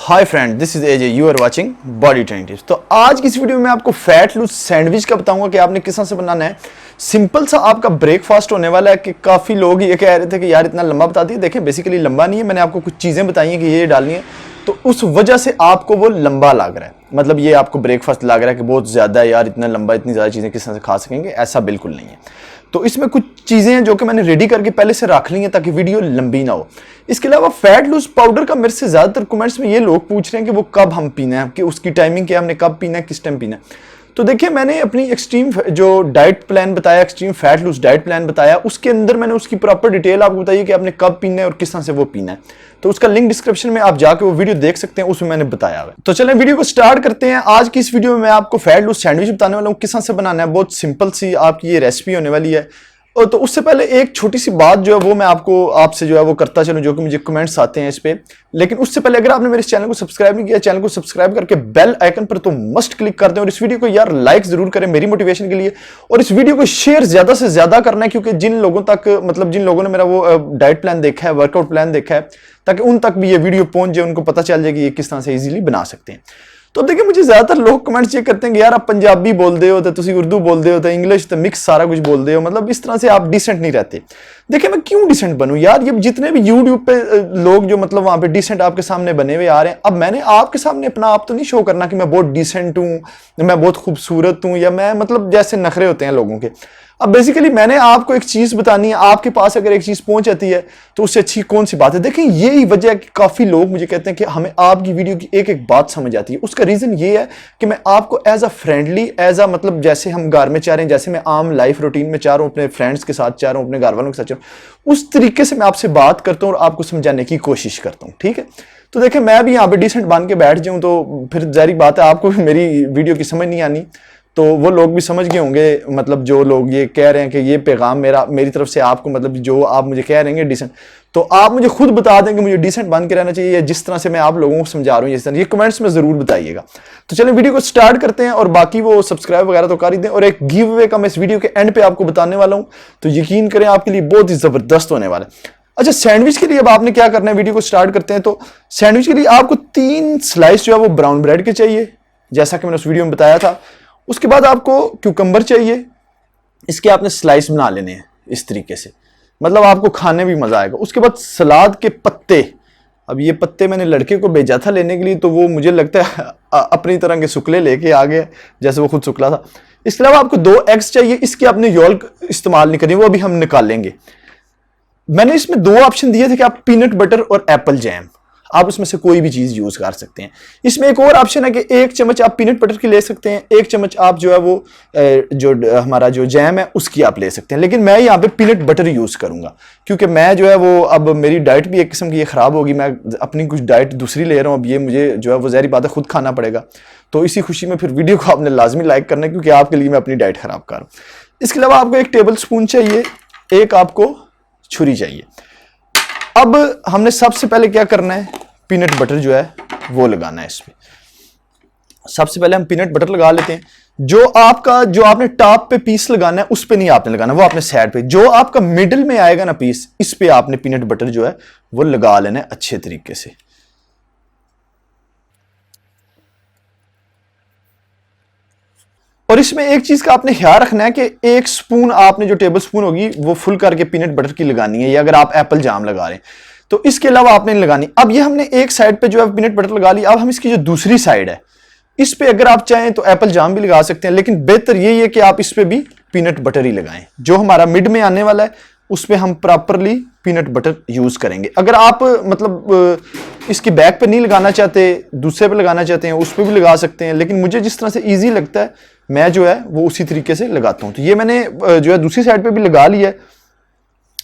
Hi friend, this is AJ, you are watching body training tips. तो आज की इस वीडियो में आपको फैट लूज सैंडविच का बताऊंगा कि आपने किस तरह से बनाना है। सिंपल सा आपका ब्रेकफास्ट होने वाला है कि काफ़ी लोग ये कह रहे थे कि यार इतना लंबा बता दिए। देखें, बेसिकली लंबा नहीं है, मैंने आपको कुछ चीज़ें बताई हैं कि ये डालनी है, तो उस वजह से आपको वो लंबा लग रहा है। मतलब ये आपको ब्रेकफास्ट लग रहा है कि बहुत ज़्यादा है यार, इतना लंबा, इतनी ज़्यादा चीज़ें किस तरह से खा सकेंगे, ऐसा बिल्कुल नहीं है। तो इसमें कुछ चीज़ें हैं जो कि मैंने रेडी करके पहले से रख ली हैं ताकि वीडियो लंबी ना हो। इसके अलावा फैट लूज पाउडर का मेरे से ज़्यादातर कमेंट्स में ये लोग पूछ रहे हैं कि वो कब हम पीना है, कि उसकी टाइमिंग क्या, हमने कब पीना है, किस टाइम पीना है। तो देखिए, मैंने अपनी एक्सट्रीम जो डाइट प्लान बताया, extreme fat loose diet plan बताया, उसके अंदर मैंने उसकी प्रॉपर डिटेल आपको बताई कि आपने कब पीना है और किस तरह से वो पीना है। तो उसका लिंक डिस्क्रिप्शन में आप जाके वो वीडियो देख सकते हैं, उसमें मैंने बताया हुआ है। तो चलें वीडियो को स्टार्ट करते हैं। आज की इस वीडियो में मैं आपको फैट लूज सैंडविच बताने वाला हूँ, किस तरह से बनाना है। बहुत सिंपल सी आपकी ये रेसिपी होने वाली है। और तो उससे पहले एक छोटी सी बात जो है वो मैं आपसे जो है वो करता चलूं, जो कि मुझे कमेंट्स आते हैं इस पे। लेकिन उससे पहले अगर आपने मेरे इस चैनल को सब्सक्राइब नहीं किया, चैनल को सब्सक्राइब करके बेल आइकन पर तो मस्ट क्लिक कर दें, और इस वीडियो को यार लाइक जरूर करें मेरी मोटिवेशन के लिए। और इस वीडियो को शेयर ज्यादा से ज्यादा करना है, क्योंकि जिन लोगों तक, मतलब जिन लोगों ने मेरा वो डाइट प्लान देखा है, वर्कआउट प्लान देखा है, ताकि उन तक भी ये वीडियो पहुंच जाए, उनको पता चल जाए कि ये किस तरह से इजीली बना सकते हैं। तो देखिए, मुझे ज्यादातर लोग कमेंट्स ये करते हैं कि यार आप पंजाबी बोलते हो, तो उर्दू बोलते हो, तो इंग्लिश, तो मिक्स सारा कुछ बोलते हो, मतलब इस तरह से आप डिसेंट नहीं रहते। देखिए, मैं क्यों डिसेंट बनूं यार? ये जितने भी यूट्यूब पे लोग जो मतलब वहां पे डिसेंट आपके सामने बने हुए आ रहे हैं, अब मैंने आपके सामने अपना आप तो नहीं शो करना कि मैं बहुत डिसेंट हूं, मैं बहुत खूबसूरत हूं, या मैं मतलब जैसे नखरे होते हैं लोगों के। अब बेसिकली मैंने आपको एक चीज बतानी है, आपके पास अगर एक चीज पहुंच जाती है तो उससे अच्छी कौन सी बात है। देखिए, यही वजह है कि काफी लोग मुझे कहते हैं कि हमें आपकी वीडियो की एक एक बात समझ आती है। उसका रीजन ये है कि मैं आपको as a friendly, as a मतलब जैसे हम घर में चाह रहे हैं, जैसे मैं आम लाइफ रूटीन में चाह रहा हूं, अपने फ्रेंड्स के साथ चाह रहा हूं, अपने घर वालों के साथ चाह रहा हूं, उस तरीके से मैं आपसे बात करता हूं और आपको समझाने की कोशिश करता हूं। ठीक है, तो देखिए, मैं भी यहाँ पे डिसेंट बन के बैठ जाऊं तो फिर जाहिर बात है आपको भी मेरी वीडियो की समझ नहीं आनी। तो वो लोग भी समझ गए होंगे, मतलब जो लोग ये कह रहे हैं कि ये पैगाम मेरी तरफ से आपको, मतलब जो आप मुझे कह रहे हैं डिसेंट, तो आप मुझे खुद बता दें कि मुझे डिसेंट बन के रहना चाहिए, या जिस तरह से मैं आप लोगों को समझा रहा हूँ जिस तरह, ये कमेंट्स में जरूर बताइएगा। तो चलिए वीडियो को स्टार्ट करते हैं, और बाकी वो सब्सक्राइब वगैरह तो कर ही दें, और एक गिव अवे का मैं इस वीडियो के एंड पे आपको बताने वाला हूँ, तो यकीन करें आपके लिए बहुत ही जबरदस्त होने वाला है। अच्छा, सैंडविच के लिए अब आपने क्या करना है, वीडियो को स्टार्ट करते हैं। तो सैंडविच के लिए आपको 3 स्लाइस जो है वो ब्राउन ब्रेड के चाहिए, जैसा कि मैंने उस वीडियो में बताया था। उसके बाद आपको क्यूकम्बर चाहिए, इसके आपने स्लाइस बना लेने हैं इस तरीके से, मतलब आपको खाने भी मजा आएगा। उसके बाद सलाद के पत्ते, अब ये पत्ते मैंने लड़के को भेजा था लेने के लिए, तो वो मुझे लगता है अपनी तरह के सुकले लेके आ गए, जैसे वो खुद सुकला था। इसके अलावा आपको 2 एग्स चाहिए, इसके आपने योल्क इस्तेमाल नहीं करनी, वो अभी हम निकालेंगे। मैंने इसमें 2 ऑप्शन दिए थे कि आप पीनट बटर और एप्पल जैम, आप उसमें से कोई भी चीज यूज कर सकते हैं। इसमें एक और ऑप्शन है कि 1 चम्मच आप पीनट बटर की ले सकते हैं, 1 चम्मच आप जो है वो जो हमारा जो जैम है उसकी आप ले सकते हैं। लेकिन मैं यहाँ पे पीनट बटर यूज करूंगा, क्योंकि मैं जो है वो, अब मेरी डाइट भी एक किस्म की खराब होगी, मैं अपनी कुछ डाइट दूसरी ले रहा हूँ, अब ये मुझे जो है वो ज़ाहिर बात है खुद खाना पड़ेगा। तो इसी खुशी में फिर वीडियो को आपने लाजमी लाइक करना है, क्योंकि आपके लिए मैं अपनी डाइट खराब कर रहा हूँ। इसके अलावा आपको 1 टेबल स्पून चाहिए, एक आपको छुरी चाहिए। अब हमने सबसे पहले क्या करना है, पीनट बटर जो है वो लगाना है इस पे। सबसे पहले हम पीनट बटर लगा लेते हैं। जो आपने टॉप पे पीस लगाना है उस पे नहीं आपने लगाना, वो आपने साइड पे, जो आपका मिडिल में आएगा ना पीस, इस पे आपने पीनट बटर जो है वो लगा लेना है अच्छे तरीके से। और इसमें एक चीज का आपने ख्याल रखना है कि 1 स्पून आपने, जो टेबल स्पून होगी, वो फुल करके पीनट बटर की लगानी है, या अगर आप एप्पल जाम लगा रहे हैं तो इसके अलावा आपने लगानी। अब ये हमने एक साइड पे जो है पीनट बटर लगा लिया, अब हम इसकी जो दूसरी साइड है, इस पे अगर आप चाहें तो एप्पल जाम भी लगा सकते हैं, लेकिन बेहतर यही है कि आप इस पे भी पीनट बटर ही लगाएं। जो हमारा मिड में आने वाला है उस पे हम प्रॉपरली पीनट बटर यूज करेंगे। अगर आप मतलब इसकी बैक पे नहीं लगाना चाहते, दूसरे पे लगाना चाहते हैं, उस पे भी लगा सकते हैं, लेकिन मुझे जिस तरह से ईजी लगता है मैं जो है वो उसी तरीके से लगाता हूं। तो ये मैंने जो है दूसरी साइड पे भी लगा लिया है,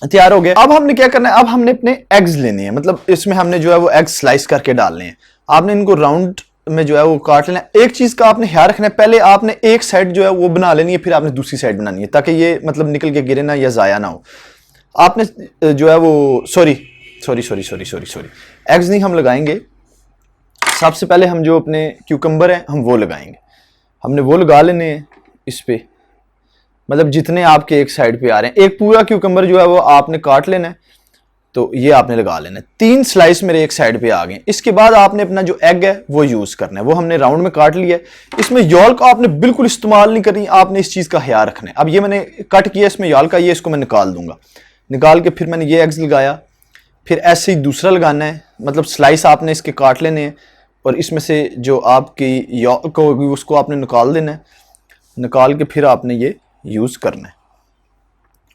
तैयार हो गया। अब हमने क्या करना है, अब हमने अपने एग्स लेने हैं, मतलब इसमें हमने जो है वो एग्स स्लाइस करके डालने हैं। आपने इनको राउंड में जो है वो काट लेना है। एक चीज का आपने ख्याल रखना है, पहले आपने एक साइड जो है वो बना लेनी है, फिर आपने दूसरी साइड बनानी है, ताकि ये मतलब निकल के गिरे ना या जाया ना हो। आपने जो है वो सॉरी एग्स नहीं हम लगाएंगे, सबसे पहले हम जो अपने क्यूकम्बर हैं हम वो लगाएंगे। हमने वो लगा लेने हैं इस पे, मतलब जितने आपके एक साइड पे आ रहे हैं, एक पूरा क्यूकम्बर जो है वो आपने काट लेना है। तो ये आपने लगा लेना है। 3 स्लाइस मेरे एक साइड पे आ गए। इसके बाद आपने अपना जो एग है वो यूज करना है, वो हमने राउंड में काट लिया है। इसमें यॉल्क आपने बिल्कुल इस्तेमाल नहीं करनी, आपने इस चीज का ख्याल रखना है। अब ये मैंने कट किया, इसमें यॉल्क आई है, इसको मैं निकाल दूंगा। निकाल के फिर मैंने ये एग्स लगाया, फिर ऐसे ही दूसरा लगाना है, मतलब स्लाइस आपने इसके काट लेने हैं और इसमें से जो आपकी यॉल्क होगी उसको आपने निकाल देना है। निकाल के फिर आपने ये यूज करना है।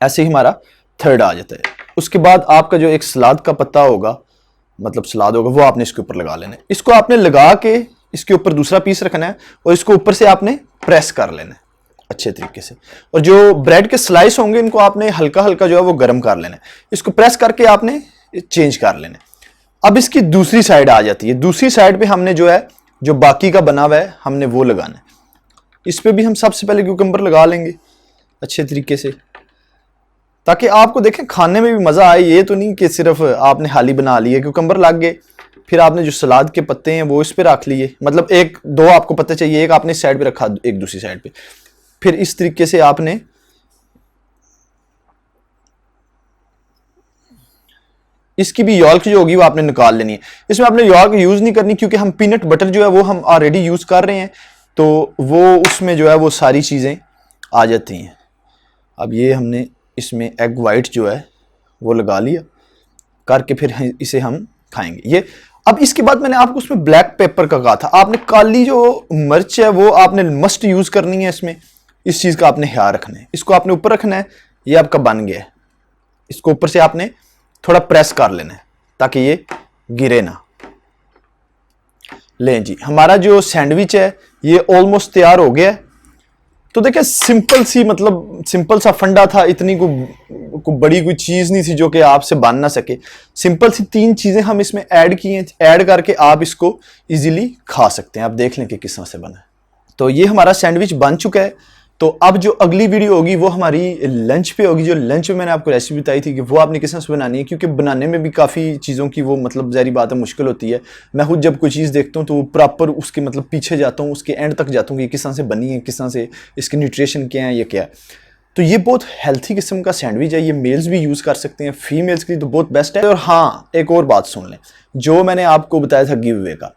ऐसे ही हमारा थर्ड आ जाता है। उसके बाद आपका जो एक सलाद का पत्ता होगा, मतलब सलाद होगा, वो आपने इसके ऊपर लगा लेना है। इसको आपने लगा के इसके ऊपर दूसरा पीस रखना है और इसको ऊपर से आपने प्रेस कर लेना है अच्छे तरीके से। और जो ब्रेड के स्लाइस होंगे इनको आपने हल्का हल्का जो है वो गर्म कर लेना है। इसको प्रेस करके आपने चेंज कर लेना है। अब इसकी दूसरी साइड आ जाती है। दूसरी साइड पे हमने जो है, जो बाकी का बना हुआ है, हमने वो लगाना है। इस पे भी हम सबसे पहले क्यूकम्बर लगा लेंगे अच्छे तरीके से, ताकि आपको देखें खाने में भी मजा आए। ये तो नहीं कि सिर्फ आपने हाली बना लिए, क्यूकम्बर लग गए, फिर आपने जो सलाद के पत्ते हैं वो इस पे रख लिए, मतलब 1-2 आपको पत्ते चाहिए, एक आपने इस साइड पे रखा, एक दूसरी साइड पे। फिर इस तरीके से आपने इसकी भी यॉल्क जो होगी वो आपने निकाल लेनी है। इसमें आपने यॉल्क यूज नहीं करनी, क्योंकि हम पीनट बटर जो है वो हम ऑलरेडी यूज कर रहे हैं, तो वो उसमें जो है वो सारी चीजें आ जाती हैं। अब ये हमने इसमें एग वाइट जो है वो लगा लिया करके, फिर इसे हम खाएंगे ये। अब इसके बाद मैंने आपको उसमें ब्लैक पेपर का कहा था, आपने काली जो मिर्च है वो आपने मस्ट यूज करनी है इसमें। इस चीज का आपने ख्याल रखना है। इसको आपने ऊपर रखना है। ये आपका बन गया है। इसको ऊपर से आपने थोड़ा प्रेस कर लेना है ताकि ये गिरे ना। लें जी, हमारा जो सैंडविच है ये ऑलमोस्ट तैयार हो गया है। तो देखिए सिंपल सी, मतलब सिंपल सा फंडा था, इतनी को बड़ी कोई चीज नहीं थी जो कि आपसे बन ना सके। सिंपल सी 3 चीजें हम इसमें ऐड की हैं, ऐड करके आप इसको इजीली खा सकते हैं। आप देख लें कि किस तरह से बना है। तो ये हमारा सैंडविच बन चुका है। तो अब जो अगली वीडियो होगी वो हमारी लंच पे होगी। जो लंच में मैंने आपको रेसिपी बताई थी कि वो आपने किस तरह से बनानी है, क्योंकि बनाने में भी काफ़ी चीज़ों की वो, मतलब ज़ाहिर बात है, मुश्किल होती है। मैं खुद जब कोई चीज़ देखता हूँ तो प्रॉपर उसके मतलब पीछे जाता हूँ, उसके एंड तक जाता हूँ कि किस तरह से बनी है, किस तरह से इसके न्यूट्रिशन क्या है, ये क्या है। तो ये बहुत हेल्थी किस्म का सैंडविच है। ये मेल्स भी यूज़ कर सकते हैं, फीमेल्स के लिए तो बहुत बेस्ट है। और हाँ, एक और बात सुन लें, जो मैंने आपको बताया था गिव अवे का।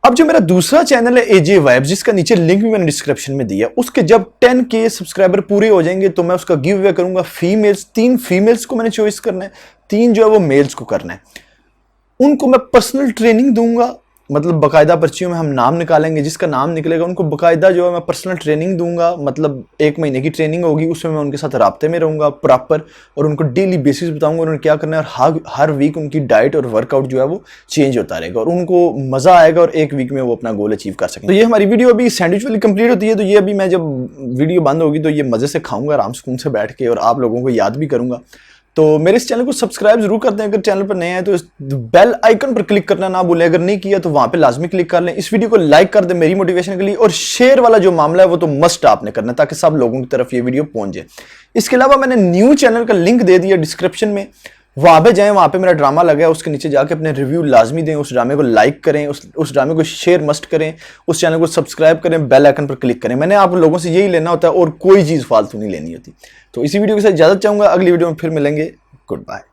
अब जो मेरा दूसरा चैनल है एजे वाइब्स, जिसका नीचे लिंक भी मैंने डिस्क्रिप्शन में दिया, उसके जब 10K सब्सक्राइबर पूरे हो जाएंगे तो मैं उसका गिव अवे करूंगा। फीमेल्स, 3 फीमेल्स को मैंने चॉइस करना है, 3 जो है वो मेल्स को करना है। उनको मैं पर्सनल ट्रेनिंग दूंगा, मतलब बाकायदा पर्चियों में हम नाम निकालेंगे, जिसका नाम निकलेगा उनको बाकायदा जो है मैं पर्सनल ट्रेनिंग दूंगा। मतलब 1 महीने की ट्रेनिंग होगी, उसमें मैं उनके साथ राब्ते में रहूंगा प्रॉपर, और उनको डेली बेसिस बताऊंगा उन्होंने क्या करना है। और हर वीक उनकी डाइट और वर्कआउट जो है वो चेंज होता रहेगा और उनको मजा आएगा और 1 वीक में वो अपना गोल अचीव कर सकें। तो ये हमारी वीडियो अभी सैंडविच वाली कंप्लीट होती है। तो ये अभी मैं जब वीडियो बंद होगी तो ये मजे से खाऊंगा आराम सुकून से बैठ के, और आप लोगों को याद भी करूंगा। तो मेरे इस चैनल को सब्सक्राइब जरूर करते हैं। अगर चैनल पर नए हैं तो इस बेल आइकन पर क्लिक करना ना भूलें। अगर नहीं किया तो वहां पे लाजमी क्लिक कर लें। इस वीडियो को लाइक कर दें मेरी मोटिवेशन के लिए, और शेयर वाला जो मामला है वो तो मस्ट आपने करना है ताकि सब लोगों की तरफ ये वीडियो पहुंच जाए। इसके अलावा मैंने न्यू चैनल का लिंक दे दिया डिस्क्रिप्शन में, वहां पे जाएं, वहां पे मेरा ड्रामा लगा है, उसके नीचे जाके अपने रिव्यू लाजमी दें, उस ड्रामे को लाइक करें, उस ड्रामे को शेयर मस्ट करें, उस चैनल को सब्सक्राइब करें, बेल आइकन पर क्लिक करें। मैंने आप लोगों से यही लेना होता है और कोई चीज फालतू नहीं लेनी होती। तो इसी वीडियो के साथ इजाजत चाहूंगा। अगली वीडियो में फिर मिलेंगे। Good bye.